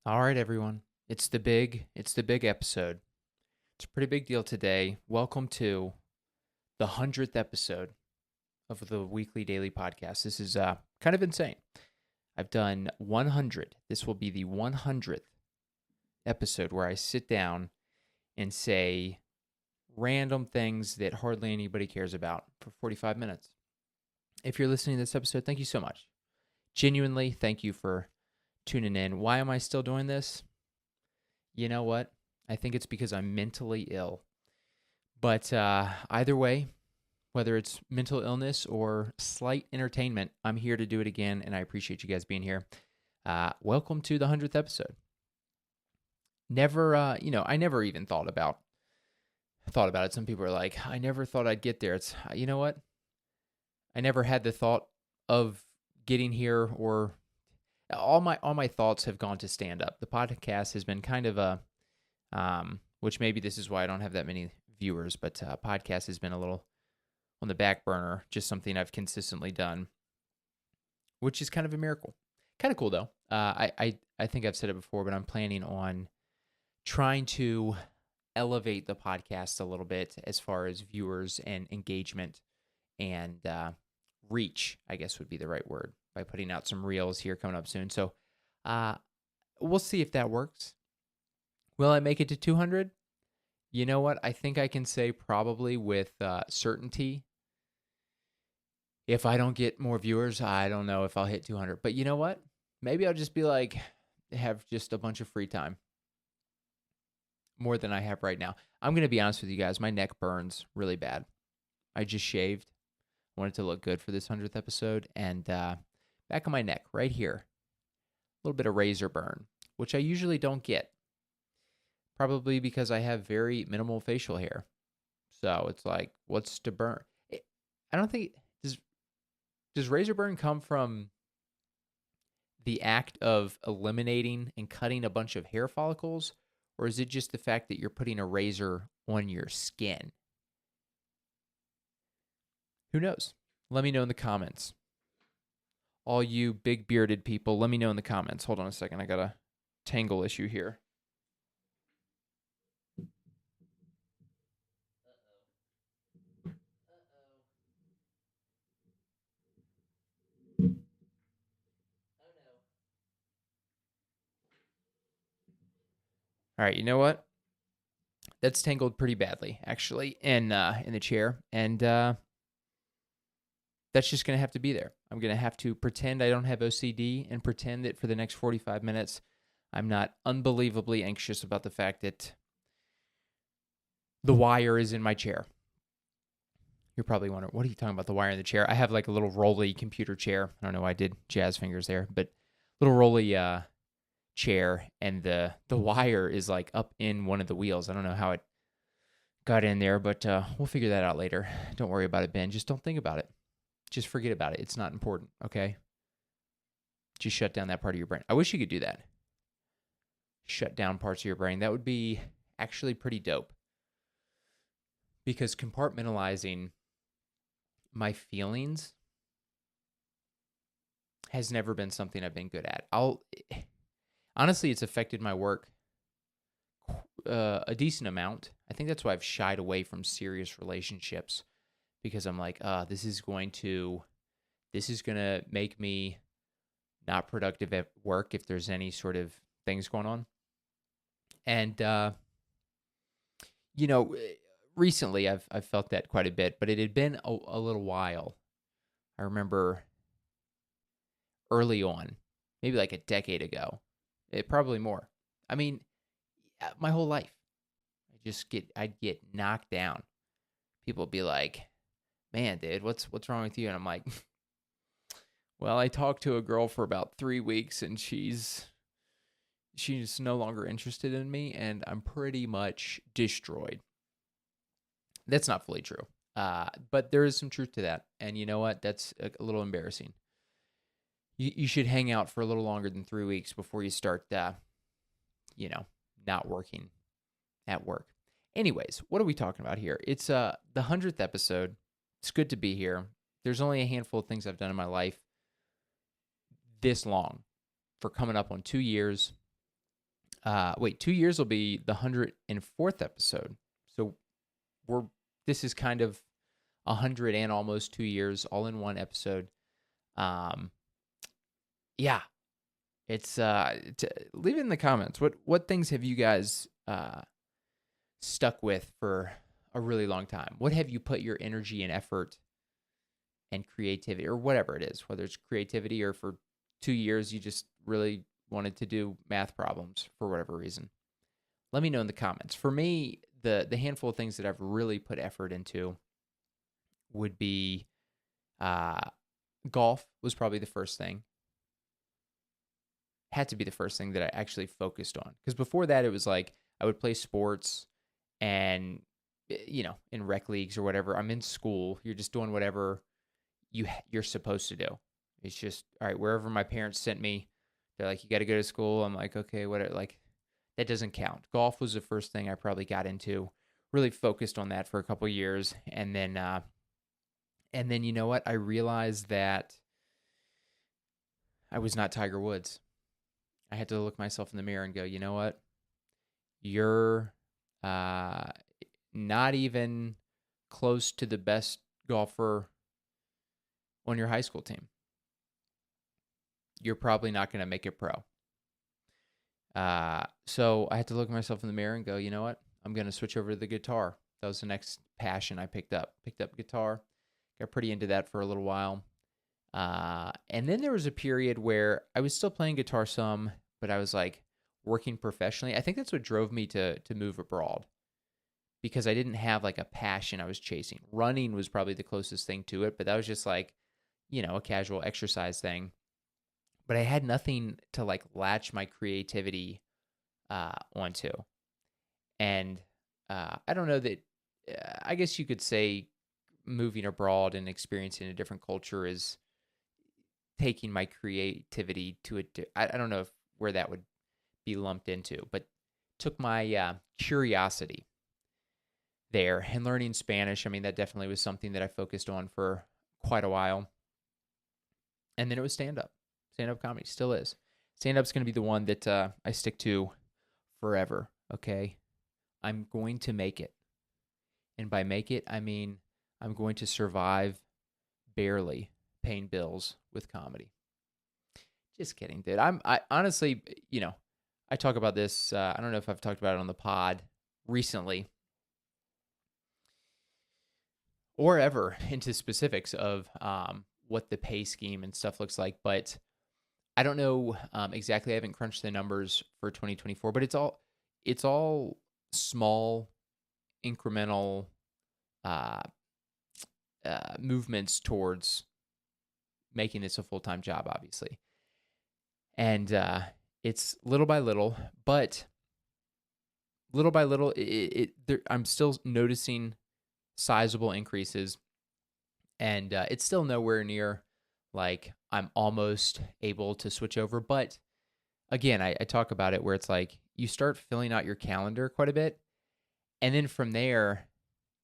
All right, everyone. It's the big episode. It's a pretty big deal today. Welcome to the 100th episode of the weekly daily podcast. This is kind of insane. I've done 100. This will be the 100th episode where I sit down and say random things that hardly anybody cares about for 45 minutes. If you're listening to this episode, thank you so much. Genuinely, thank you for tuning in. Why am I still doing this? You know what? I think it's because I'm mentally ill. But either way, whether it's mental illness or slight entertainment, I'm here to do it again, and I appreciate you guys being here. Welcome to the 100th episode. Never, I never even thought about it. Some people are like, I never thought I'd get there. It's, you know what? I never had the thought of getting here, or all my thoughts have gone to stand up. The podcast has been kind of which maybe this is why I don't have that many viewers, but podcast has been a little on the back burner, just something I've consistently done, which is kind of a miracle. Kind of cool though. I think I've said it before, but I'm planning on trying to elevate the podcast a little bit as far as viewers and engagement and reach, I guess would be the right word, by putting out some reels here coming up soon. So uh, we'll see if that works. Will I make it to 200? You know what? I think I can say probably with certainty. If I don't get more viewers, I don't know if I'll hit 200. But you know what? Maybe I'll just be like, have just a bunch of free time. More than I have right now. I'm going to be honest with you guys. My neck burns really bad. I just shaved. I wanted to look good for this 100th episode. And back on my neck, right here, a little bit of razor burn, which I usually don't get. Probably because I have very minimal facial hair. So it's like, what's to burn? I don't think, does razor burn come from the act of eliminating and cutting a bunch of hair follicles? Or is it just the fact that you're putting a razor on your skin? Who knows? Let me know in the comments. All you big bearded people, let me know in the comments. Hold on a second. I got a tangle issue here. All right, you know what? That's tangled pretty badly, actually, in the chair, and that's just gonna have to be there. I'm gonna have to pretend I don't have OCD and pretend that for the next 45 minutes, I'm not unbelievably anxious about the fact that the wire is in my chair. You're probably wondering, what are you talking about, the wire in the chair? I have like a little rolly computer chair. I don't know why I did jazz fingers there, but little rolly chair, and the wire is like up in one of the wheels. I don't know how it got in there, but we'll figure that out later. Don't worry about it, Ben. Just don't think about it. Just forget about it. It's not important, okay? Just shut down that part of your brain. I wish you could do that. Shut down parts of your brain. That would be actually pretty dope. Because compartmentalizing my feelings has never been something I've been good at. Honestly, it's affected my work a decent amount. I think that's why I've shied away from serious relationships, because I'm like, this is going to make me not productive at work if there's any sort of things going on. And recently I've felt that quite a bit, but it had been a little while. I remember early on, maybe like a decade ago, probably more. I mean, my whole life, I'd get knocked down. People would be like, "Man, dude, what's wrong with you?" And I'm like, "Well, I talked to a girl for about 3 weeks, and she's no longer interested in me, and I'm pretty much destroyed." That's not fully true, but there is some truth to that. And you know what? That's a little embarrassing. You should hang out for a little longer than 3 weeks before you start, not working at work. Anyways, what are we talking about here? It's the 100th episode. It's good to be here. There's only a handful of things I've done in my life this long, for coming up on 2 years. Wait, 2 years will be the 104th episode. So we're this is kind of 100 and almost 2 years all in one episode. Um, yeah, it's leave it in the comments. What things have you guys stuck with for a really long time? What have you put your energy and effort and creativity, or whatever it is, whether it's creativity or for 2 years you just really wanted to do math problems for whatever reason? Let me know in the comments. For me, the handful of things that I've really put effort into would be uh, golf was probably the first thing. Had to be the first thing that I actually focused on. Because before that, it was like I would play sports and, in rec leagues or whatever. I'm in school. You're just doing whatever you're supposed to do. It's just, all right, wherever my parents sent me, they're like, you got to go to school. I'm like, okay, what? Like, that doesn't count. Golf was the first thing I probably got into. Really focused on that for a couple years, and then you know what? I realized that I was not Tiger Woods. I had to look myself in the mirror and go, you know what? You're uh, not even close to the best golfer on your high school team. You're probably not going to make it pro. So I had to look myself in the mirror and go, you know what? I'm going to switch over to the guitar. That was the next passion I picked up. Picked up guitar, got pretty into that for a little while. And then there was a period where I was still playing guitar some, but I was like working professionally. I think that's what drove me to move abroad, because I didn't have like a passion I was chasing. Running was probably the closest thing to it, but that was just like, a casual exercise thing. But I had nothing to like latch my creativity onto. And I don't know that, I guess you could say moving abroad and experiencing a different culture is taking my creativity to I don't know where that would be lumped into, but took my curiosity there. And learning Spanish, I mean, that definitely was something that I focused on for quite a while. And then it was stand-up. Stand-up comedy still is. Stand-up's going to be the one that I stick to forever, okay? I'm going to make it. And by make it, I mean I'm going to survive barely paying bills with comedy. Just kidding, dude. I honestly, I talk about this. I don't know if I've talked about it on the pod recently or ever into specifics of what the pay scheme and stuff looks like, but I don't know exactly. I haven't crunched the numbers for 2024, but it's all small, incremental uh, movements towards making this a full-time job, obviously. And it's little by little, but little by little, I'm still noticing sizable increases, and it's still nowhere near like I'm almost able to switch over. But again, I talk about it where it's like you start filling out your calendar quite a bit, and then from there,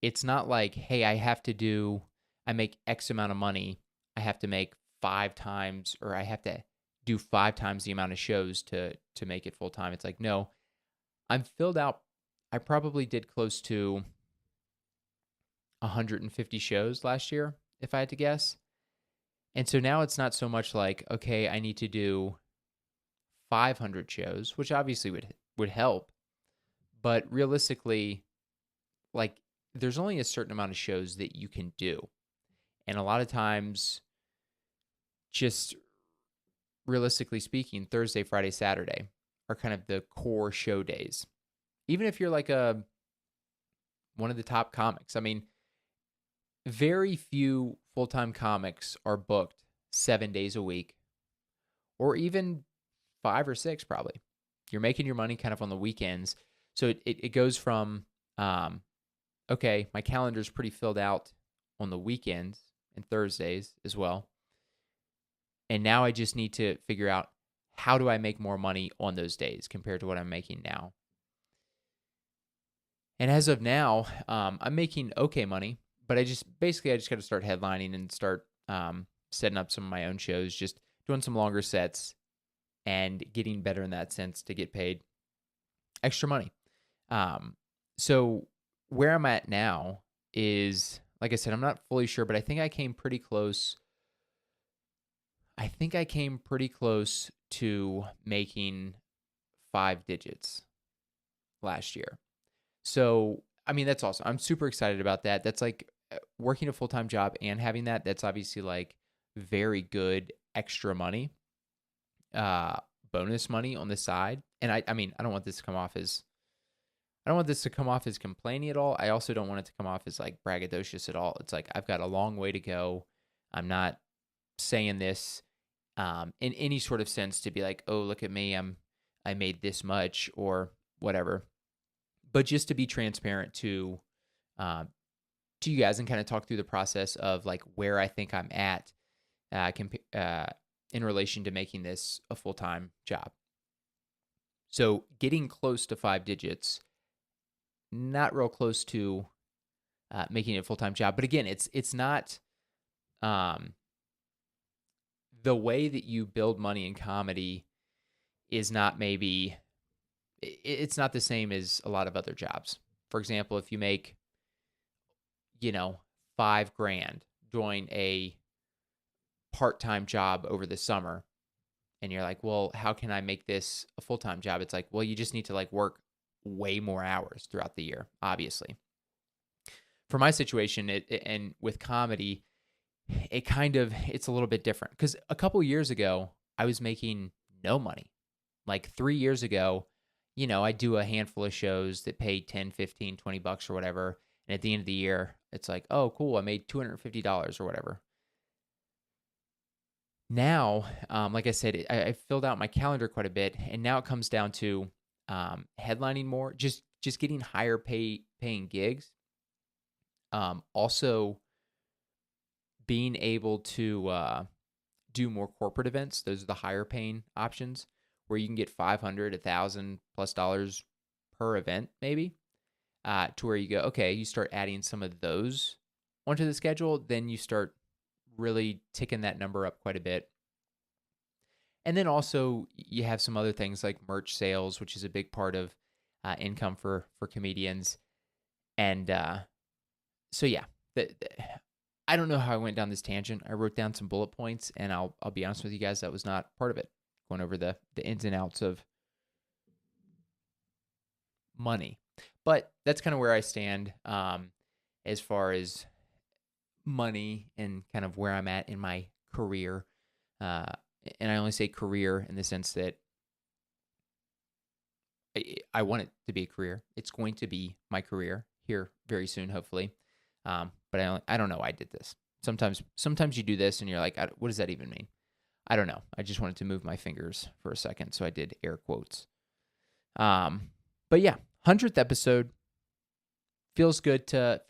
it's not like, hey, I make X amount of money. I have to make 5 times, or I have to do 5 times the amount of shows to make it full time. It's like, no, I'm filled out. I probably did close to 150 shows last year, if I had to guess. And so now it's not so much like, okay, I need to do 500 shows, which obviously would help. But realistically, like, there's only a certain amount of shows that you can do. And a lot of times, just realistically speaking, Thursday, Friday, Saturday are kind of the core show days. Even if you're like one of the top comics. I mean, very few full-time comics are booked 7 days a week, or even 5 or 6 probably. You're making your money kind of on the weekends. So it goes from, okay, my calendar's pretty filled out on the weekends and Thursdays as well. And now I just need to figure out, how do I make more money on those days compared to what I'm making now? And as of now, I'm making okay money, but I just got to start headlining and start setting up some of my own shows, just doing some longer sets and getting better in that sense to get paid. extra money. Um, so where I'm at now is, like I said, I'm not fully sure, but I think I came pretty close. I think I came pretty close to making 5 digits last year. So, I mean, that's awesome. I'm super excited about that. That's like working a full time job and having that. That's obviously like very good extra money, uh, bonus money on the side. And I mean, I don't want this to come off as complaining at all. I also don't want it to come off as like braggadocious at all. It's like I've got a long way to go. I'm not saying this in any sort of sense to be like, oh, look at me, I made this much or whatever. But just to be transparent um, to you guys and kind of talk through the process of like where I think I'm at in relation to making this a full time job. So getting close to 5 digits, not real close to making it a full time job. But again, it's not um, the way that you build money in comedy is not maybe it's not the same as a lot of other jobs. For example, if you make, 5 grand doing a part-time job over the summer and you're like, well, how can I make this a full-time job? It's like, well, you just need to like work way more hours throughout the year, obviously. For my situation, and with comedy, it's a little bit different because a couple years ago, I was making no money. Like 3 years ago, I do a handful of shows that pay 10, 15, $20 or whatever. And at the end of the year, it's like, oh, cool, I made $250 or whatever. Now, like I said, I filled out my calendar quite a bit, and now it comes down to headlining more, just getting higher paying gigs. Also being able to do more corporate events. Those are the higher paying options where you can get 500, $1,000+ per event, maybe, to where you go, okay, you start adding some of those onto the schedule, then you start really ticking that number up quite a bit. And then also you have some other things like merch sales, which is a big part of income for comedians. And so yeah, I don't know how I went down this tangent. I wrote down some bullet points, and I'll be honest with you guys, that was not part of it. Going over the ins and outs of money, but that's kind of where I stand as far as money and kind of where I'm at in my career. And I only say career in the sense that I want it to be a career. It's going to be my career here very soon, hopefully. But I don't know why I did this. Sometimes you do this and you're like, what does that even mean? I don't know. I just wanted to move my fingers for a second, so I did air quotes. But yeah, 100th episode feels good to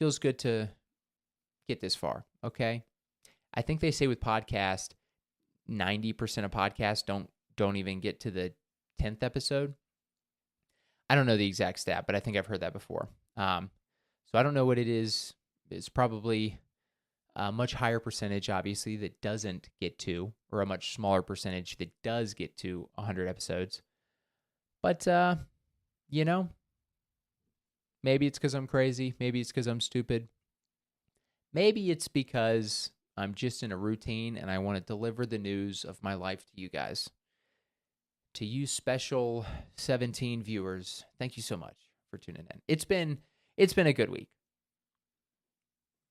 get this far. Okay, I think they say with podcast, 90% of podcasts don't even get to the 10th episode. I don't know the exact stat, but I think I've heard that before. So I don't know what it is. It's probably a much higher percentage, obviously, that doesn't get to, or a much smaller percentage that does get to 100 episodes. But, maybe it's because I'm crazy. Maybe it's because I'm stupid. Maybe it's because I'm just in a routine and I want to deliver the news of my life to you guys. To you special 17 viewers, thank you so much for tuning in. It's been a good week.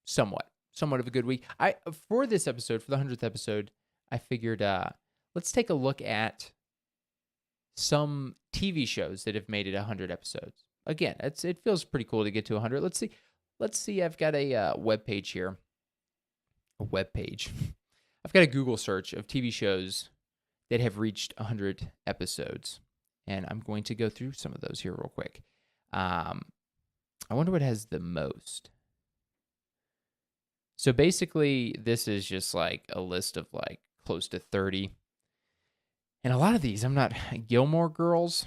Somewhat of a good week. For this episode, for the 100th episode, I figured let's take a look at some TV shows that have made it 100 episodes. Again, it feels pretty cool to get to 100. Let's see. I've got a web page here. A web page. I've got a Google search of TV shows that have reached 100 episodes, and I'm going to go through some of those here real quick. I wonder what has the most. So basically, this is just like a list of like close to 30. And a lot of these, I'm not. Gilmore Girls,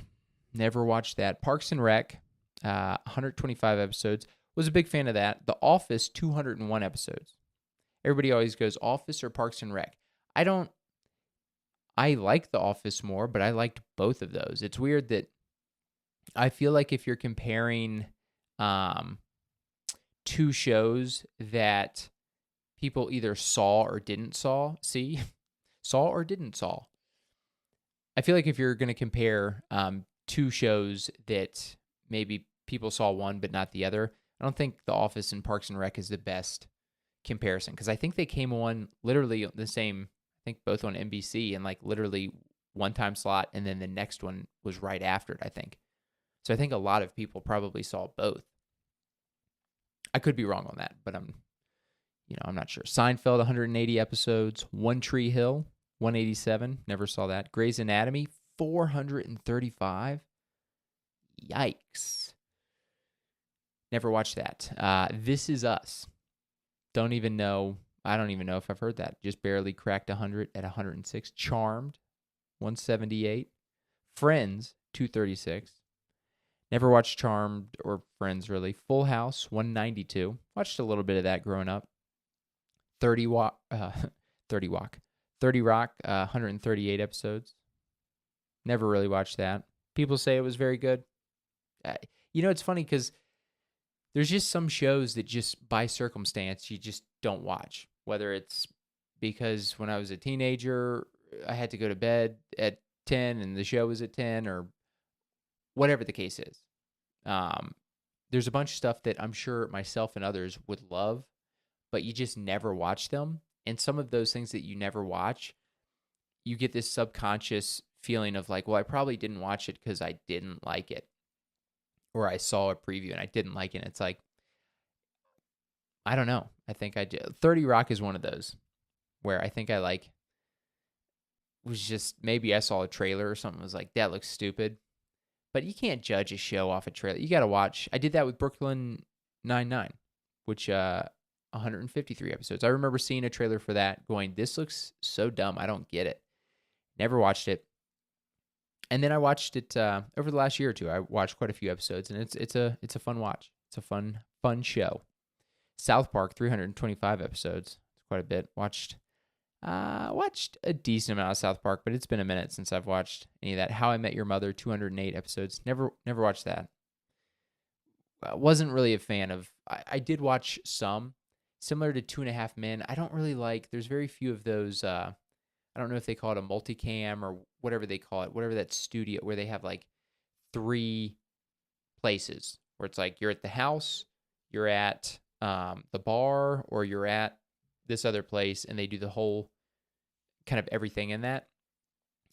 never watched that. Parks and Rec, 125 episodes. Was a big fan of that. The Office, 201 episodes. Everybody always goes Office or Parks and Rec. I like The Office more, but I liked both of those. It's weird that I feel like if you're comparing um, two shows that people either saw or didn't saw or didn't saw. I feel like if you're going to compare two shows that maybe people saw one but not the other, I don't think The Office and Parks and Rec is the best comparison because I think they came on literally the same. I think both on NBC and like literally one time slot, and then the next one was right after it. I think so. I think a lot of people probably saw both. I could be wrong on that, but I'm not sure. Seinfeld, 180 episodes. One Tree Hill, 187. Never saw that. Grey's Anatomy, 435. Yikes. Never watched that. This Is Us. Don't even know. I don't even know if I've heard that. Just barely cracked 100 at 106. Charmed, 178. Friends, 236. Never watched Charmed or Friends, really. Full House, 192. Watched a little bit of that growing up. 30 Rock, 138 episodes. Never really watched that. People say it was very good. It's funny because there's just some shows that just by circumstance you just don't watch. Whether it's because when I was a teenager, I had to go to bed at 10 and the show was at 10 or whatever the case is. There's a bunch of stuff that I'm sure myself and others would love, but you just never watch them. And some of those things that you never watch, you get this subconscious feeling of like, well, I probably didn't watch it because I didn't like it. Or I saw a preview and I didn't like it. And it's like, I don't know. I think I did. 30 Rock is one of those where I think I was just, maybe I saw a trailer or something, was like, that looks stupid. But you can't judge a show off a trailer. You got to watch. I did that with Brooklyn Nine-Nine, which 153 episodes. I remember seeing a trailer for that going, this looks so dumb. I don't get it. Never watched it. And then I watched it over the last year or two. I watched quite a few episodes, and it's a fun watch. It's a fun show. South Park, 325 episodes. It's quite a bit. Watched a decent amount of South Park, but it's been a minute since I've watched any of that. How I Met Your Mother, 208 episodes. Never watched that. Wasn't really a fan of. I did watch some, similar to Two and a Half Men. I don't really like. There's very few of those. I don't know if they call it a multicam or whatever they call it. Whatever that studio where they have like 3 places where it's like you're at the house, you're at the bar, or you're at this other place, and they do the whole kind of everything in that.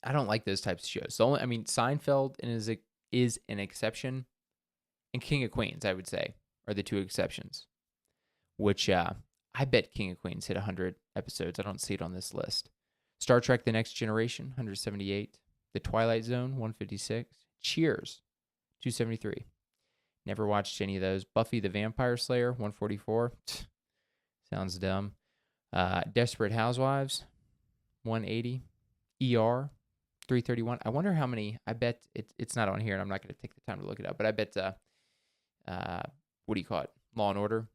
I don't like those types of shows. Seinfeld is an exception, and King of Queens, I would say, are the 2 exceptions. Which I bet King of Queens hit 100 episodes. I don't see it on this list. Star Trek: The Next Generation, 178. The Twilight Zone, 156. Cheers, 273. Never watched any of those. Buffy the Vampire Slayer, 144. Sounds dumb. Desperate Housewives, 180. ER, 331. I wonder how many. I bet it's not on here, and I'm not going to take the time to look it up. But I bet, what do you call it? Law and Order,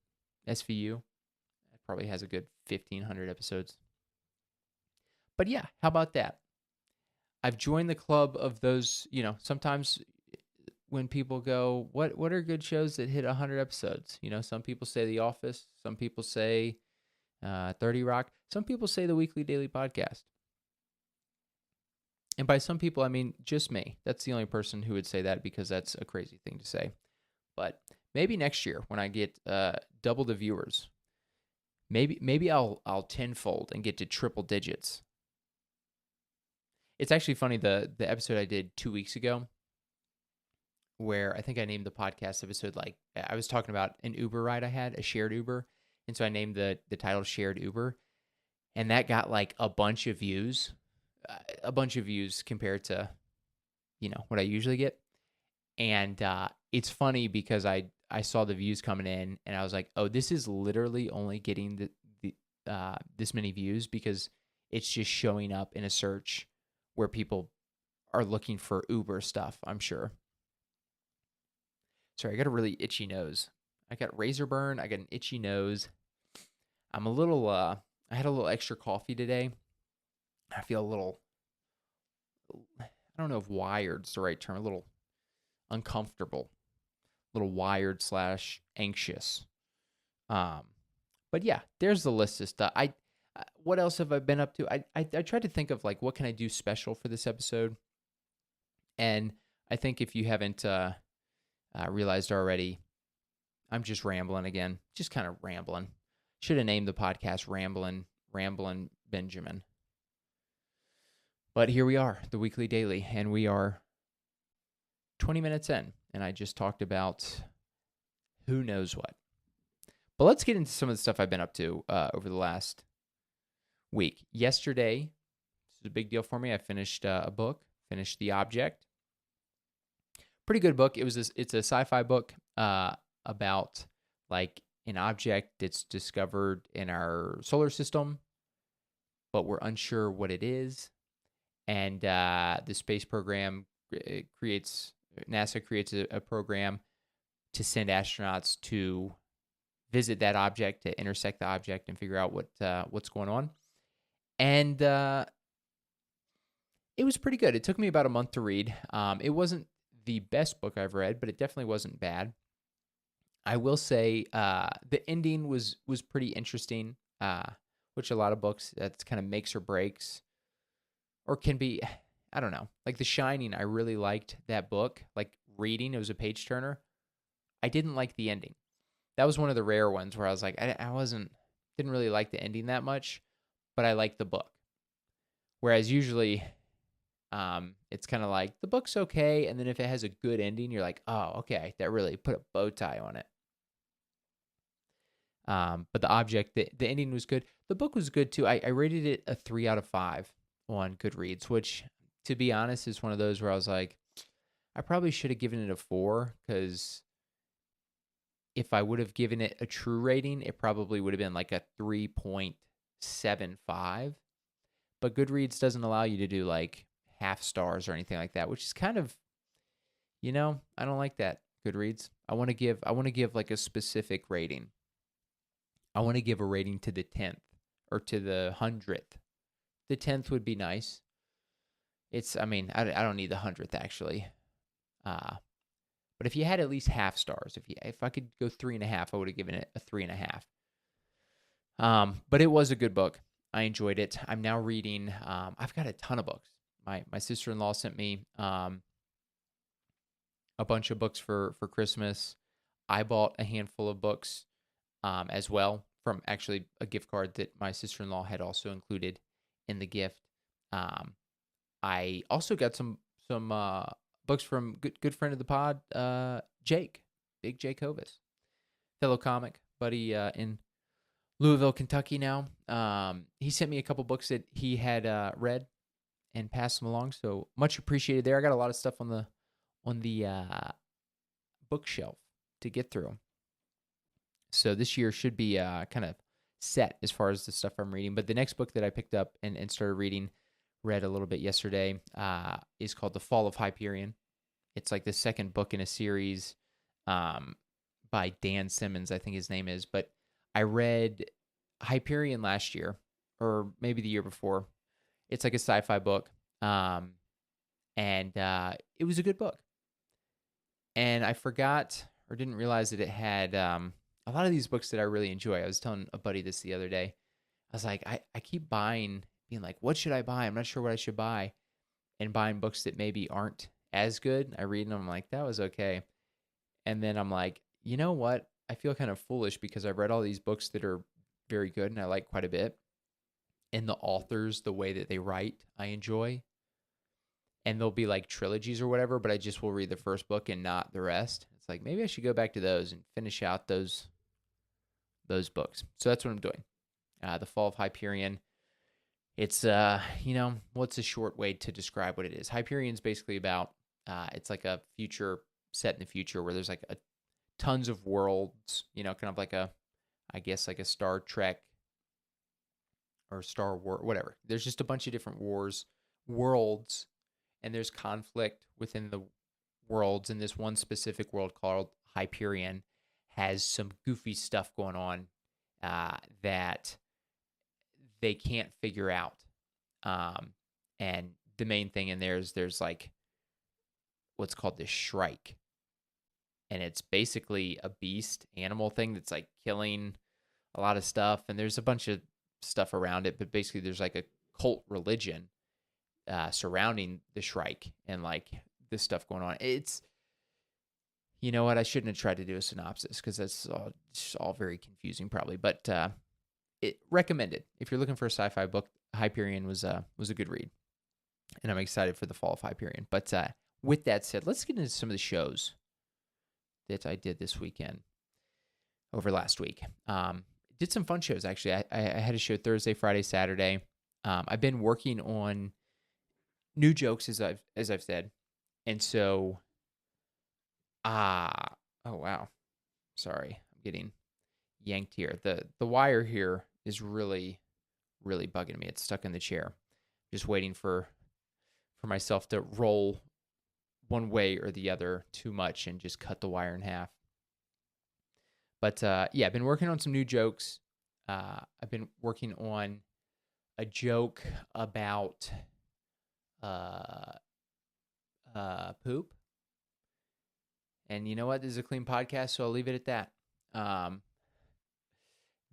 SVU. It probably has a good 1,500 episodes. But yeah, how about that? I've joined the club of those, sometimes when people go, what are good shows that hit 100 episodes? Some people say The Office. Some people say 30 Rock. Some people say the Weekly Daily Podcast. And by some people, I mean just me. That's the only person who would say that because that's a crazy thing to say. But maybe next year when I get double the viewers, maybe I'll tenfold and get to triple digits. It's actually funny, the episode I did 2 weeks ago, where I think I named the podcast episode, like, I was talking about an Uber ride I had, a shared Uber, and so I named the title Shared Uber, and that got like a bunch of views compared to, what I usually get. And it's funny because I saw the views coming in, and I was like, oh, this is literally only getting this many views because it's just showing up in a search where people are looking for Uber stuff, I'm sure. Sorry, I got a really itchy nose. I got razor burn. I got an itchy nose. I'm a little, I had a little extra coffee today. I feel a little, I don't know if wired's the right term, a little uncomfortable, a little wired / anxious. Um, but yeah, there's the list of stuff. What else have I been up to? I tried to think of like what can I do special for this episode, and I think if you haven't realized already, I'm just rambling again, just kind of rambling. Should have named the podcast Ramblin' Benjamin. But here we are, the Weekly Daily, and we are 20 minutes in, and I just talked about who knows what. But let's get into some of the stuff I've been up to over the last week. Yesterday, this is a big deal for me. I finished a book, finished The Object. Pretty good book. It's a sci-fi book about like an object that's discovered in our solar system, but we're unsure what it is. And the space program NASA creates a program to send astronauts to visit that object, to intersect the object and figure out what's going on. And it was pretty good. It took me about a month to read. It wasn't the best book I've read, but it definitely wasn't bad. I will say the ending was pretty interesting, which a lot of books, that's kind of makes or breaks, or can be, I don't know. Like The Shining, I really liked that book. Like reading, it was a page turner. I didn't like the ending. That was one of the rare ones where I was like, didn't really like the ending that much, but I liked the book. Whereas usually, it's kind of like the book's okay, and then if it has a good ending, you're like, oh, okay, that really put a bow tie on it. But The Object, the ending was good. The book was good too. I rated it a 3 out of 5 on Goodreads, which, to be honest, is one of those where I was like, I probably should have given it a 4, because if I would have given it a true rating, it probably would have been like a 3.75. But Goodreads doesn't allow you to do like half stars or anything like that, which is kind of, I don't like that, Goodreads. I want to give like a specific rating. I want to give a rating to the 10th or to the 100th. The 10th would be nice. I don't need the 100th actually. But if you had at least half stars, if I could go 3.5, I would have given it a 3.5. But it was a good book. I enjoyed it. I'm now reading. I've got a ton of books. My sister-in-law sent me a bunch of books for Christmas. I bought a handful of books as well, from actually a gift card that my sister-in-law had also included in the gift. I also got some books from good friend of the pod, Jake, Big Jake Hovis, fellow comic buddy in Louisville, Kentucky now. He sent me a couple books that he had read and passed them along, so much appreciated there. I got a lot of stuff on the bookshelf to get through. So this year should be kind of set as far as the stuff I'm reading. But the next book that I picked up and started read a little bit yesterday, is called The Fall of Hyperion. It's like the second book in a series by Dan Simmons, I think his name is. But I read Hyperion last year, or maybe the year before. It's like a sci-fi book, and it was a good book. And I forgot or didn't realize that it had a lot of these books that I really enjoy. I was telling a buddy this the other day. I was like, I keep being like, what should I buy? I'm not sure what I should buy. And buying books that maybe aren't as good. I read them, I'm like, that was okay. And then I'm like, you know what? I feel kind of foolish because I've read all these books that are very good and I like quite a bit. And the authors, the way that they write, I enjoy. And they'll be like trilogies or whatever, but I just will read the first book and not the rest. It's like, maybe I should go back to those and finish out those books. So that's what I'm doing. The Fall of Hyperion. It's, what's a short way to describe what it is? Hyperion's basically about, it's like a future set in the future where there's like tons of worlds, kind of like I guess like a Star Trek or Star War, whatever. There's just a bunch of different worlds, and there's conflict within the worlds. And this one specific world called Hyperion has some goofy stuff going on that they can't figure out. And the main thing in there is there's like what's called the Shrike. and it's basically a beast animal thing that's like killing a lot of stuff, and there's a bunch of stuff around it, but basically there's like a cult religion surrounding the Shrike and like this stuff going on. It's, you know what, I shouldn't have tried to do a synopsis because that's all very confusing probably, but it recommended if you're looking for a sci-fi book. Hyperion was a good read, and I'm excited for the fall of Hyperion. But with that said, let's get into some of the shows that I did this weekend over last week. Did some fun shows actually. I had a show Thursday, Friday, Saturday. I've been working on new jokes as I've said, and so oh wow, sorry, I'm getting yanked here. The wire here is really bugging me. It's stuck in the chair. Just waiting for myself to roll one way or the other too much and just cut the wire in half. But yeah, I've been working on some new jokes. I've been working on a joke about poop. And you know what? This is a clean podcast, so I'll leave it at that.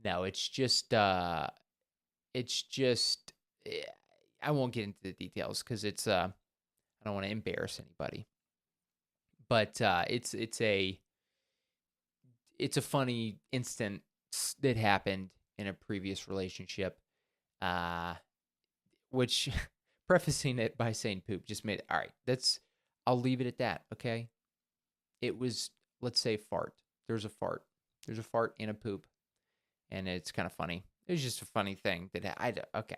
No, it's just I won't get into the details because it's I don't want to embarrass anybody. But it's a funny instance that happened in a previous relationship, which prefacing it by saying poop just made it all right. I'll leave it at that. Okay, it was, let's say, fart. There's a fart and a poop, and it's kind of funny. It was just a funny thing that okay,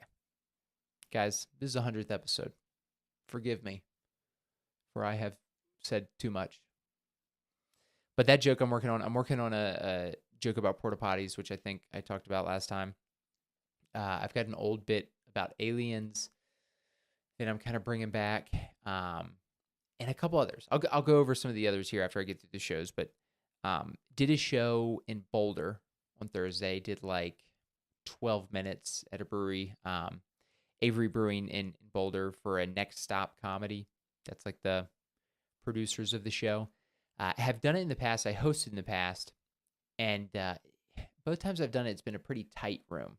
guys, this is the 100th episode. Forgive me, for I have said too much. But that joke I'm working on a joke about porta potties, which I think I talked about last time. I've got an old bit about aliens that I'm kind of bringing back, and a couple others. I'll go over some of the others here after I get through the shows. But did a show in Boulder on Thursday. Did like 12 minutes at a brewery, Avery Brewing in Boulder, for a Next Stop comedy. That's like the producers of the show. Have done it in the past. I hosted in the past, and both times I've done it, it's been a pretty tight room,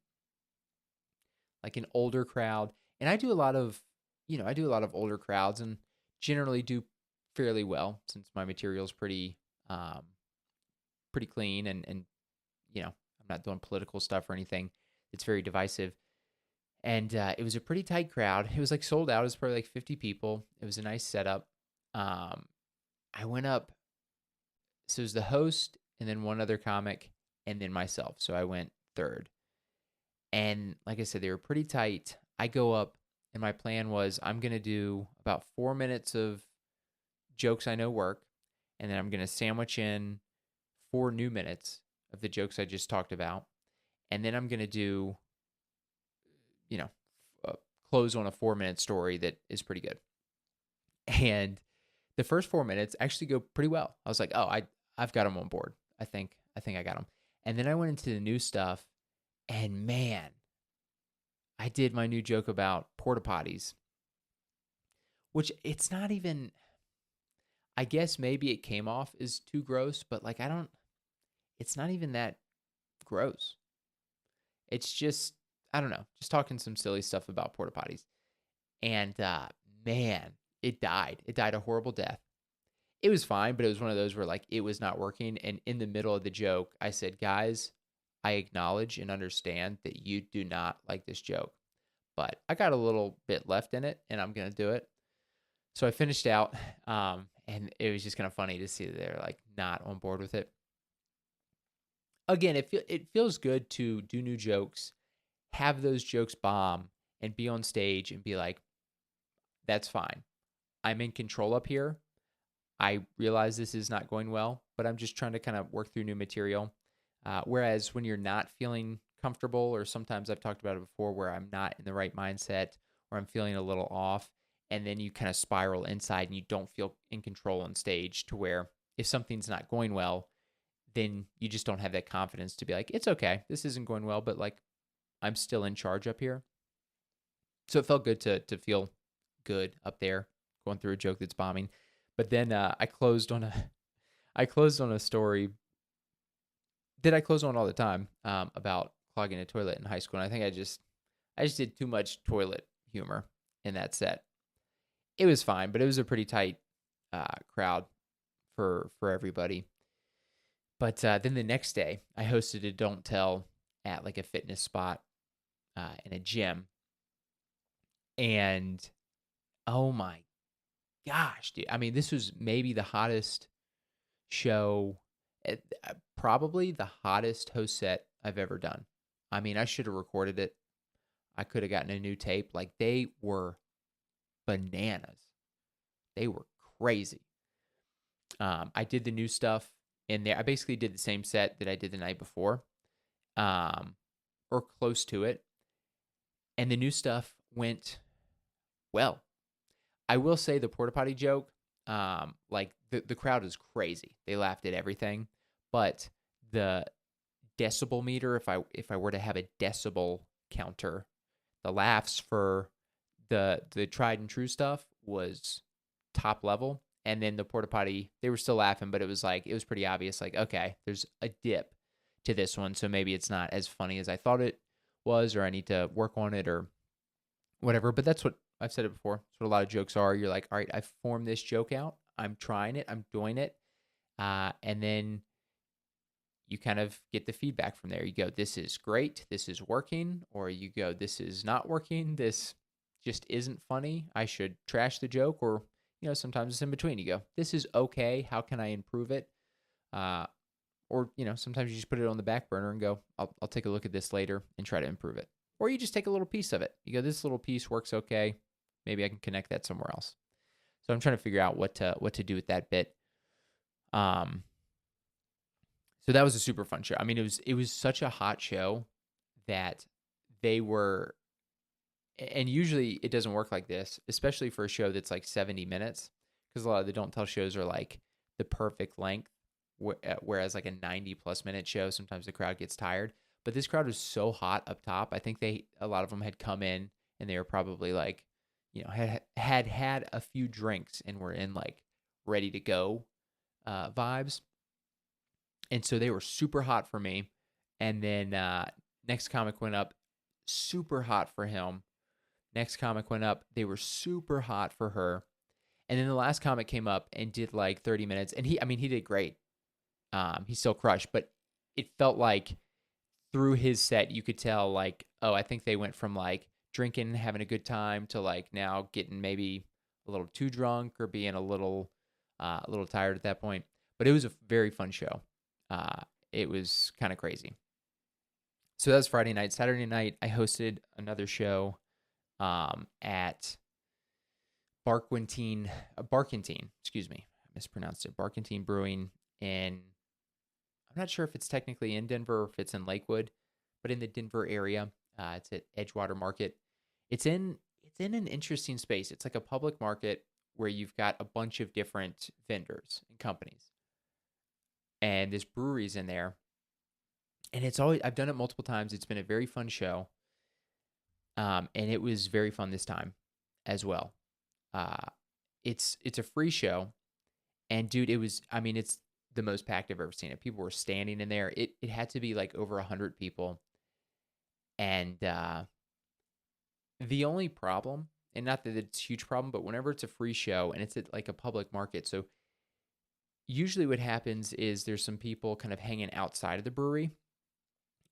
like an older crowd. And I do a lot of older crowds, and generally do fairly well since my material is pretty clean, and I'm not doing political stuff or anything. It's very divisive. And it was a pretty tight crowd. It was like sold out. It was probably like 50 people. It was a nice setup. I went up. So it was the host and then one other comic and then myself. So I went third. And like I said, they were pretty tight. I go up, and my plan was I'm going to do about 4 minutes of jokes I know work. And then I'm going to sandwich in 4 new minutes of the jokes I just talked about. And then I'm going to do, close on a 4-minute story that is pretty good. And the first 4 minutes actually go pretty well. I was like, oh, I've got them on board. I think I got them. And then I went into the new stuff, and man, I did my new joke about porta potties, which it's not even, I guess maybe it came off as too gross, but like it's not even that gross. It's just, I don't know, just talking some silly stuff about porta potties. And man, it died. It died a horrible death. It was fine, but it was one of those where like it was not working. And in the middle of the joke, I said, guys, I acknowledge and understand that you do not like this joke, but I got a little bit left in it, and I'm going to do it. So I finished out, and it was just kind of funny to see that they're like not on board with it. Again, it feels good to do new jokes, have those jokes bomb, and be on stage and be like, that's fine. I'm in control up here. I realize this is not going well, but I'm just trying to kind of work through new material. Whereas when you're not feeling comfortable, or sometimes I've talked about it before where I'm not in the right mindset, or I'm feeling a little off, and then you kind of spiral inside and you don't feel in control on stage, to where if something's not going well, then you just don't have that confidence to be like, it's okay, this isn't going well, but like I'm still in charge up here. So it felt good to feel good up there going through a joke that's bombing. But then I closed on I closed on a story that I close on all the time about clogging a toilet in high school. And I think I just did too much toilet humor in that set. It was fine, but it was a pretty tight crowd for everybody. But then the next day, I hosted a Don't Tell at like a fitness spot in a gym, and oh my gosh, dude! I mean, this was maybe the hottest show, probably the hottest host set I've ever done. I mean, I should have recorded it. I could have gotten a new tape. Like they were bananas. They were crazy. I did the new stuff in there. I basically did the same set that I did the night before, or close to it. And the new stuff went well. I will say the porta potty joke, like the crowd is crazy. They laughed at everything, but the decibel meter, if I were to have a decibel counter, the laughs for the tried and true stuff was top level. And then the porta potty, they were still laughing, but it was pretty obvious. Like, okay, there's a dip to this one, so maybe it's not as funny as I thought it was, or I need to work on it, or whatever. But that's what I've said it before. That's what a lot of jokes are. You're like, all right, I've formed this joke out. I'm trying it. I'm doing it. And then you kind of get the feedback from there. You go, this is great. This is working. Or you go, this is not working. This just isn't funny. I should trash the joke. Or, sometimes it's in between. You go, this is okay. How can I improve it? Or, sometimes you just put it on the back burner and go, I'll take a look at this later and try to improve it. Or you just take a little piece of it. You go, this little piece works okay. Maybe I can connect that somewhere else. So I'm trying to figure out what to do with that bit. So that was a super fun show. I mean, it was such a hot show that they were, and usually it doesn't work like this, especially for a show that's like 70 minutes, because a lot of the Don't Tell shows are like the perfect length, whereas like a 90-plus minute show, sometimes the crowd gets tired. But this crowd was so hot up top. I think a lot of them had come in and they were probably like, had a few drinks and were in like ready to go vibes. And so they were super hot for me. And then next comic went up, super hot for him. Next comic went up, they were super hot for her. And then the last comic came up and did like 30 minutes. And he did great. He still crushed, but it felt like through his set, you could tell like, oh, I think they went from like drinking, having a good time to like now getting maybe a little too drunk or being a little tired at that point. But it was a very fun show. It was kind of crazy. So that was Friday night. Saturday night, I hosted another show at Barquentine, excuse me, I mispronounced it. Barquentine Brewing in, I'm not sure if it's technically in Denver or if it's in Lakewood, but in the Denver area. It's at Edgewater Market. It's in an interesting space. It's like a public market where you've got a bunch of different vendors and companies. And this brewery's in there. And I've done it multiple times. It's been a very fun show. And it was very fun this time as well. It's a free show. And dude, it's the most packed I've ever seen it. People were standing in there. It had to be like over 100 people. And the only problem, and not that it's a huge problem, but whenever it's a free show and it's at like a public market, so usually what happens is there's some people kind of hanging outside of the brewery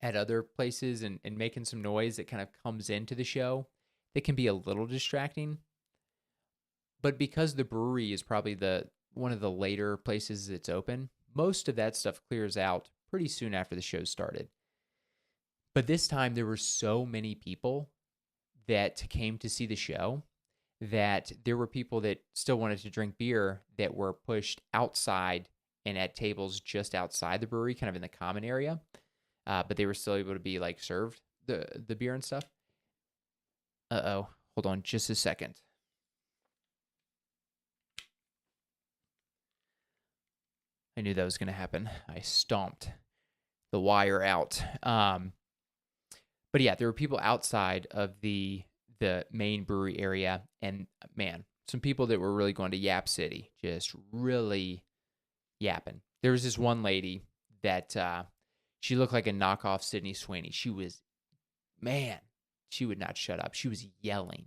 at other places and making some noise that kind of comes into the show that can be a little distracting. But because the brewery is probably one of the later places that's open, most of that stuff clears out pretty soon after the show started. But this time there were so many people that came to see the show that there were people that still wanted to drink beer that were pushed outside and at tables just outside the brewery, kind of in the common area. But they were still able to be like served the beer and stuff. Uh-oh. Hold on just a second. I knew that was going to happen. I stomped the wire out. But yeah, there were people outside of the main brewery area, and man, some people that were really going to Yap City, just really yapping. there was this one lady that she looked like a knockoff Sydney Sweeney. Man, she would not shut up. She was yelling.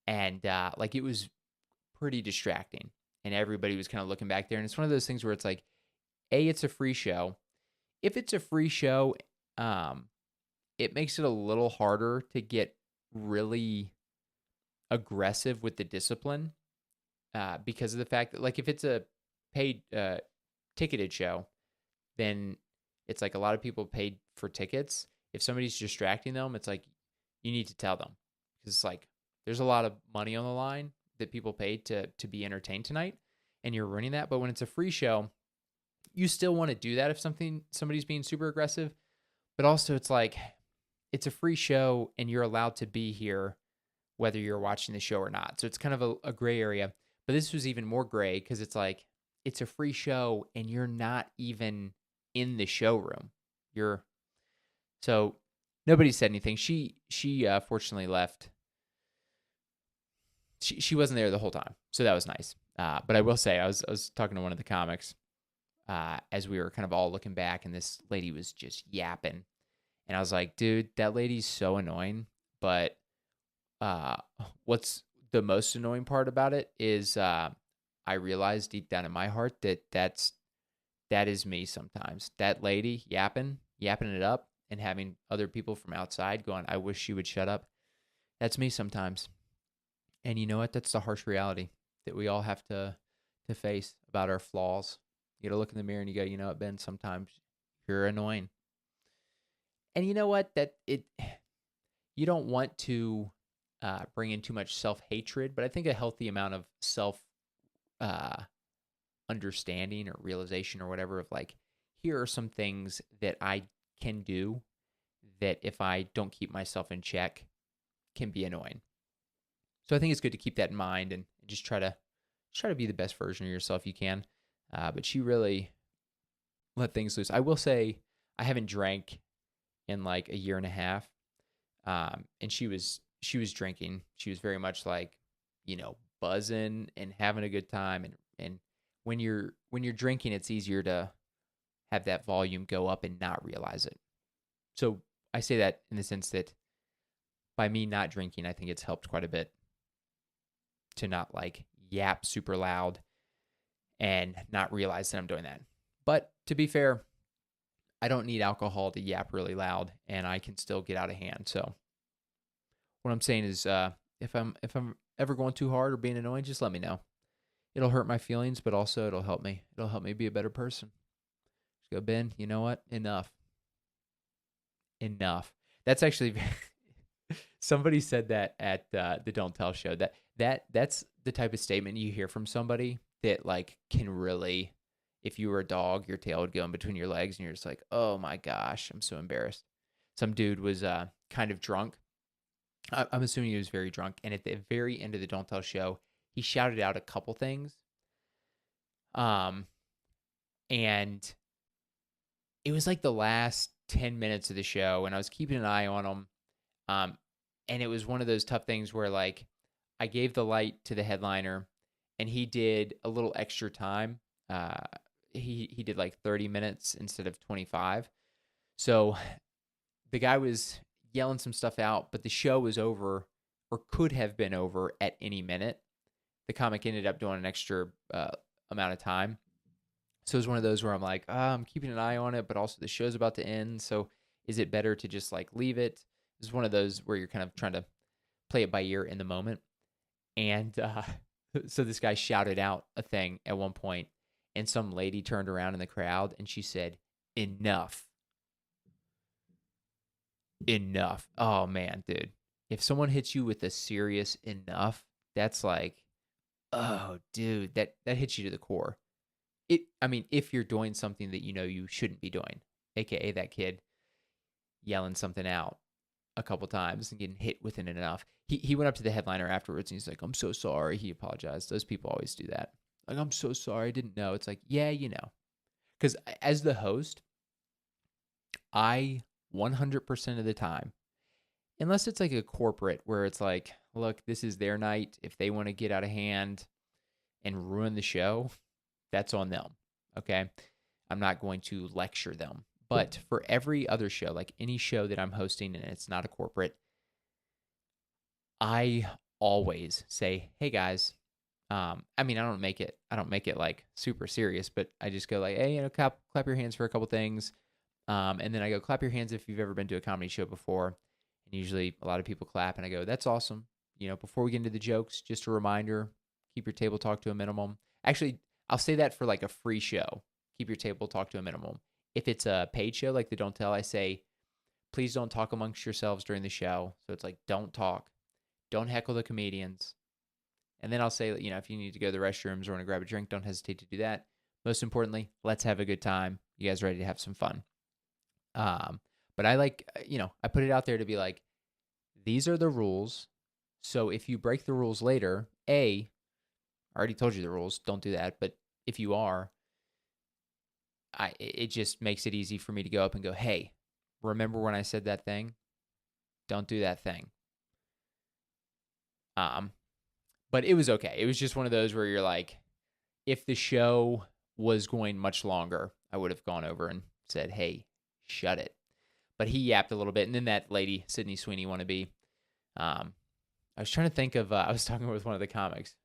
And like it was pretty distracting. And everybody was kind of looking back there. And it's one of those things where it's like, A, it's a free show. If it's a free show, it makes it a little harder to get really aggressive with the discipline because of the fact that, like, if it's a paid ticketed show, then it's like a lot of people paid for tickets. If somebody's distracting them, it's like you need to tell them because it's like there's a lot of money on the line that people paid to be entertained tonight, and you're ruining that. But when it's a free show, you still want to do that if somebody's being super aggressive, but also it's like it's a free show and you're allowed to be here whether you're watching the show or not. So it's kind of a gray area. But this was even more gray because it's like it's a free show and you're not even in the showroom. So nobody said anything. She fortunately left. She wasn't there the whole time, so that was nice. But I will say I was talking to one of the comics as we were kind of all looking back, and this lady was just yapping, and I was like, dude, that lady's so annoying. But what's the most annoying part about it is I realized deep down in my heart that is me sometimes. That lady yapping it up and having other people from outside going, I wish she would shut up. That's me sometimes. And you know what? That's the harsh reality that we all have to face about our flaws. You got to look in the mirror and you go, you know what, Ben, sometimes you're annoying. And you know what? You don't want to bring in too much self-hatred, but I think a healthy amount of self-understanding or realization or whatever of like, here are some things that I can do that if I don't keep myself in check can be annoying. So I think it's good to keep that in mind and just try to be the best version of yourself you can. But she really let things loose. I will say I haven't drank in like a year and a half. And she was drinking. She was very much like, buzzing and having a good time. And when you're drinking, it's easier to have that volume go up and not realize it. So I say that in the sense that by me not drinking, I think it's helped quite a bit to not like yap super loud and not realize that I'm doing that. But to be fair, I don't need alcohol to yap really loud, and I can still get out of hand. So what I'm saying is, if I'm ever going too hard or being annoying, just let me know. It'll hurt my feelings, but also it'll help me. It'll help me be a better person. Just go, Ben, you know what? Enough. That's actually somebody said that at the Don't Tell show. That's the type of statement you hear from somebody that like can really, if you were a dog, your tail would go in between your legs and you're just like, oh my gosh, I'm so embarrassed. Some dude was kind of drunk. I'm assuming he was very drunk. And at the very end of the Don't Tell show, he shouted out a couple things. And it was like the last 10 minutes of the show, and I was keeping an eye on him. And it was one of those tough things where like I gave the light to the headliner and he did a little extra time. He did like 30 minutes instead of 25. So the guy was yelling some stuff out, but the show was over or could have been over at any minute. The comic ended up doing an extra amount of time. So it was one of those where I'm like, I'm keeping an eye on it, but also the show's about to end. So is it better to just like leave it? It's one of those where you're kind of trying to play it by ear in the moment. And so this guy shouted out a thing at one point, and some lady turned around in the crowd and she said, enough. Enough. Oh man, dude. If someone hits you with a serious enough, that's like, oh dude, that hits you to the core. If you're doing something that you know you shouldn't be doing, aka that kid yelling something out a couple times and getting hit with it enough. He went up to the headliner afterwards and he's like, I'm so sorry. He apologized. Those people always do that. Like, I'm so sorry. I didn't know. It's like, yeah, you know. Because as the host, I 100% of the time, unless it's like a corporate where it's like, look, this is their night. If they want to get out of hand and ruin the show, that's on them. Okay. I'm not going to lecture them. But for every other show, like any show that I'm hosting and it's not a corporate, I always say, "Hey guys," I mean, I don't make it like super serious, but I just go like, "Hey, clap your hands for a couple things," and then I go, "Clap your hands if you've ever been to a comedy show before," and usually a lot of people clap, and I go, "That's awesome." Before we get into the jokes, just a reminder: keep your table talk to a minimum. Actually, I'll say that for like a free show, keep your table talk to a minimum. If it's a paid show, like the Don't Tell, I say, please don't talk amongst yourselves during the show. So it's like, don't talk. Don't heckle the comedians. And then I'll say, if you need to go to the restrooms or want to grab a drink, don't hesitate to do that. Most importantly, let's have a good time. You guys ready to have some fun? But I I put it out there to be like, these are the rules. So if you break the rules later, I already told you the rules. Don't do that. But if you are, it just makes it easy for me to go up and go, hey, remember when I said that thing? Don't do that thing. But it was okay. It was just one of those where you're like, if the show was going much longer, I would have gone over and said, hey, shut it. But he yapped a little bit. And then that lady, Sydney Sweeney wannabe, I was trying to think of, I was talking with one of the comics,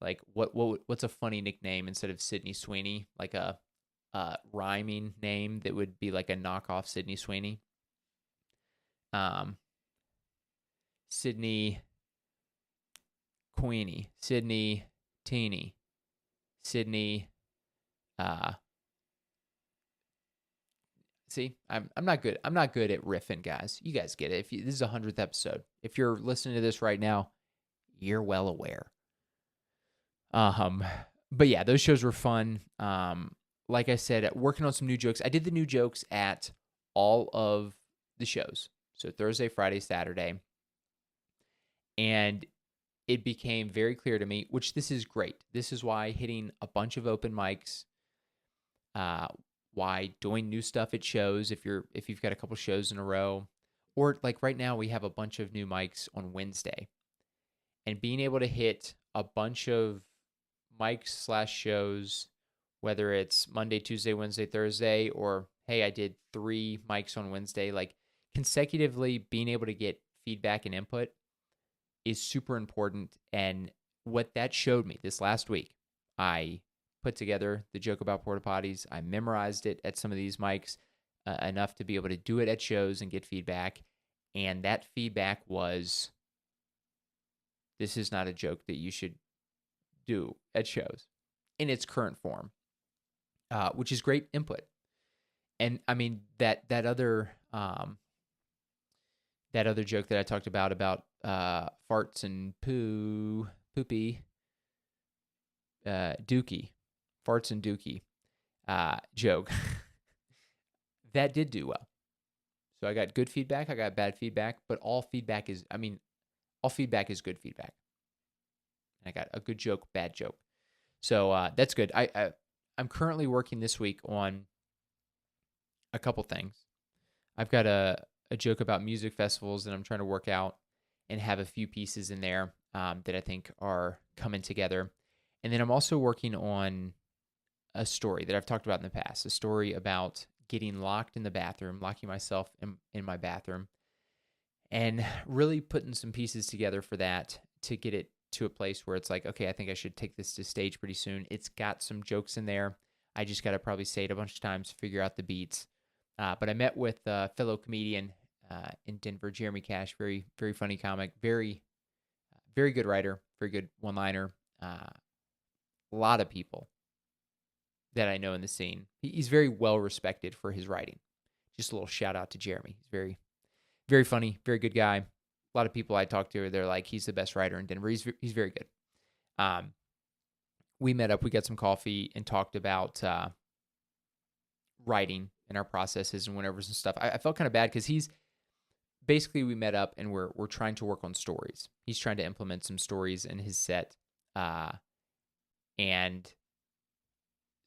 like what's a funny nickname instead of Sydney Sweeney, like a rhyming name that would be like a knockoff Sydney Sweeney. Sydney Queenie, Sydney Teeny, Sydney. See, I'm not good. I'm not good at riffing, guys. You guys get it. This is a 100th episode. If you're listening to this right now, you're well aware. But yeah, those shows were fun. Like I said, working on some new jokes. I did the new jokes at all of the shows. So Thursday, Friday, Saturday. And it became very clear to me, which this is great. This is why hitting a bunch of open mics, why doing new stuff at shows if you've got a couple shows in a row, or like right now we have a bunch of new mics on Wednesday, and being able to hit a bunch of mics / shows, whether it's Monday, Tuesday, Wednesday, Thursday, or hey, I did 3 mics on Wednesday, like consecutively being able to get feedback and input is super important. And what that showed me this last week, I put together the joke about porta potties. I memorized it at some of these mics enough to be able to do it at shows and get feedback. And that feedback was, this is not a joke that you should do at shows in its current form, which is great input. And I mean, that other joke that I talked about farts and poopy, dookie, farts and dookie joke, that did do well. So I got good feedback, I got bad feedback, but all feedback is good feedback. And I got a good joke, bad joke. So that's good. I'm currently working this week on a couple things. I've got a joke about music festivals that I'm trying to work out and have a few pieces in there that I think are coming together. And then I'm also working on a story that I've talked about in the past, a story about getting locked in the bathroom, locking myself in my bathroom, and really putting some pieces together for that to get it to a place where it's like, okay, I think I should take this to stage pretty soon. It's got some jokes in there. I just got to probably say it a bunch of times to figure out the beats. But I met with a fellow comedian in Denver, Jeremy Cash, very, very funny comic, very, very good writer, very good one-liner. A lot of people that I know in the scene. He's very well respected for his writing. Just a little shout out to Jeremy. He's very, very funny, very good guy. A lot of people I talk to, they're like, he's the best writer in Denver. He's very good. We met up, we got some coffee, and talked about writing and our processes and whatever and stuff. I felt kind of bad because we met up and we're trying to work on stories. He's trying to implement some stories in his set, and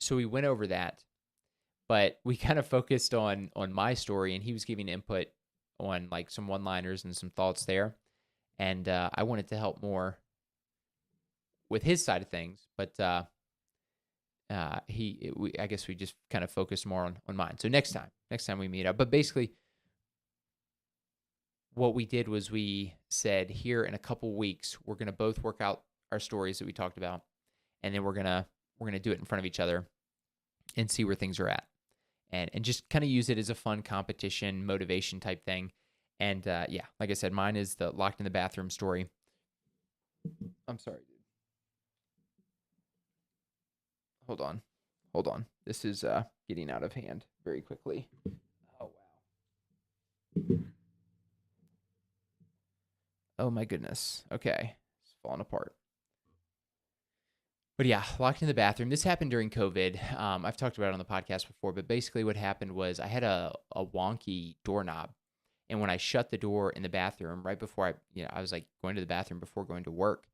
so we went over that, but we kind of focused on my story, and he was giving input on like some one-liners and some thoughts there, and I wanted to help more with his side of things, but I guess we just kind of focused more on mine. So next time we meet up. But basically, what we did was we said here in a couple weeks we're gonna both work out our stories that we talked about, and then we're gonna do it in front of each other and see where things are at, and just kind of use it as a fun competition motivation type thing. And yeah, like I said, mine is the locked in the bathroom story. I'm sorry, dude. Hold on. This is getting out of hand very quickly. Oh wow. Oh my goodness. Okay, it's falling apart. But yeah, locked in the bathroom. This happened during COVID. I've talked about it on the podcast before, but basically what happened was I had a wonky doorknob, and when I shut the door in the bathroom right before I was like going to the bathroom before going to work,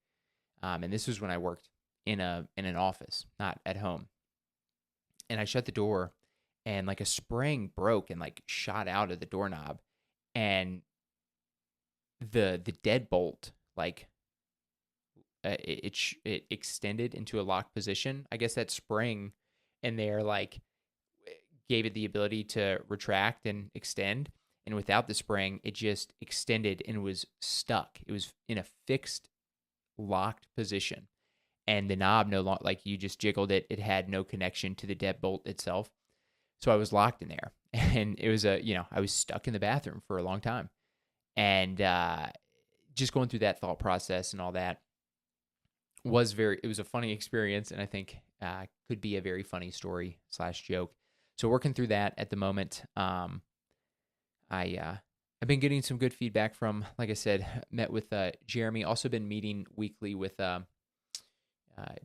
and this was when I worked in an office, not at home, and I shut the door, and like a spring broke and like shot out of the doorknob, and the deadbolt like it extended into a locked position. I guess that spring in there like gave it the ability to retract and extend. And without the spring, it just extended and was stuck. It was in a fixed, locked position. And the knob no longer, like you just jiggled it, it had no connection to the deadbolt itself. So I was locked in there. And it was I was stuck in the bathroom for a long time. And just going through that thought process and all that, it was a funny experience, and I think could be a very funny story / joke. So working through that at the moment. I've been getting some good feedback from, like I said, met with Jeremy. Also been meeting weekly with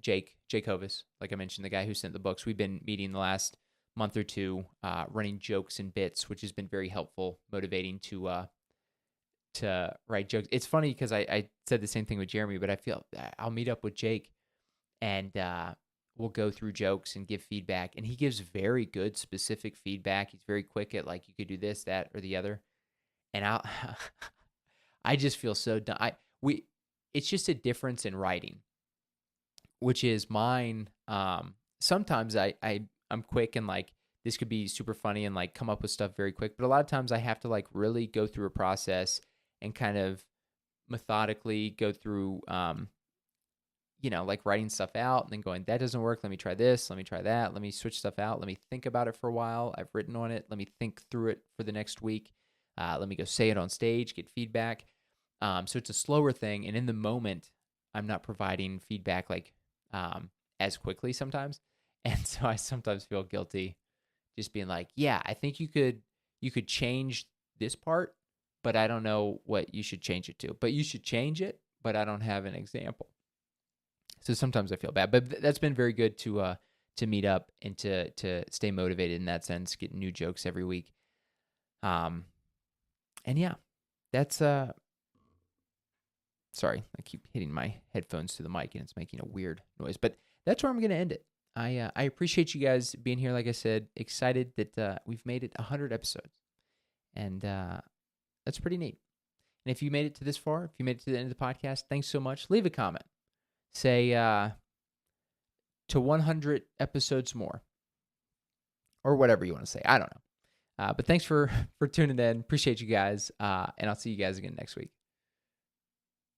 Jake Hovis, like I mentioned, the guy who sent the books. We've been meeting the last month or two, running jokes and bits, which has been very helpful, motivating to write jokes. It's funny because I said the same thing with Jeremy, but I feel I'll meet up with Jake and we'll go through jokes and give feedback. And he gives very good specific feedback. He's very quick at like, you could do this, that, or the other. And I just feel so done. It's just a difference in writing, which is mine. Sometimes I'm quick and like, this could be super funny and like come up with stuff very quick. But a lot of times I have to like really go through a process and kind of methodically go through, like writing stuff out and then going, that doesn't work. Let me try this. Let me try that. Let me switch stuff out. Let me think about it for a while. I've written on it. Let me think through it for the next week. Let me go say it on stage, get feedback. So it's a slower thing. And in the moment, I'm not providing feedback like as quickly sometimes. And so I sometimes feel guilty just being like, yeah, I think you could change this part, but I don't know what you should change it to. But you should change it, but I don't have an example. So sometimes I feel bad, but that's been very good to meet up and to stay motivated in that sense, get new jokes every week. And yeah, that's sorry, I keep hitting my headphones to the mic and it's making a weird noise, but that's where I'm going to end it. I appreciate you guys being here. Like I said, excited that we've made it 100 episodes, and that's pretty neat. And if you made it to this far, if you made it to the end of the podcast, thanks so much. Leave a comment. Say to 100 episodes more, or whatever you want to say. I don't know. But thanks for tuning in. Appreciate you guys, and I'll see you guys again next week.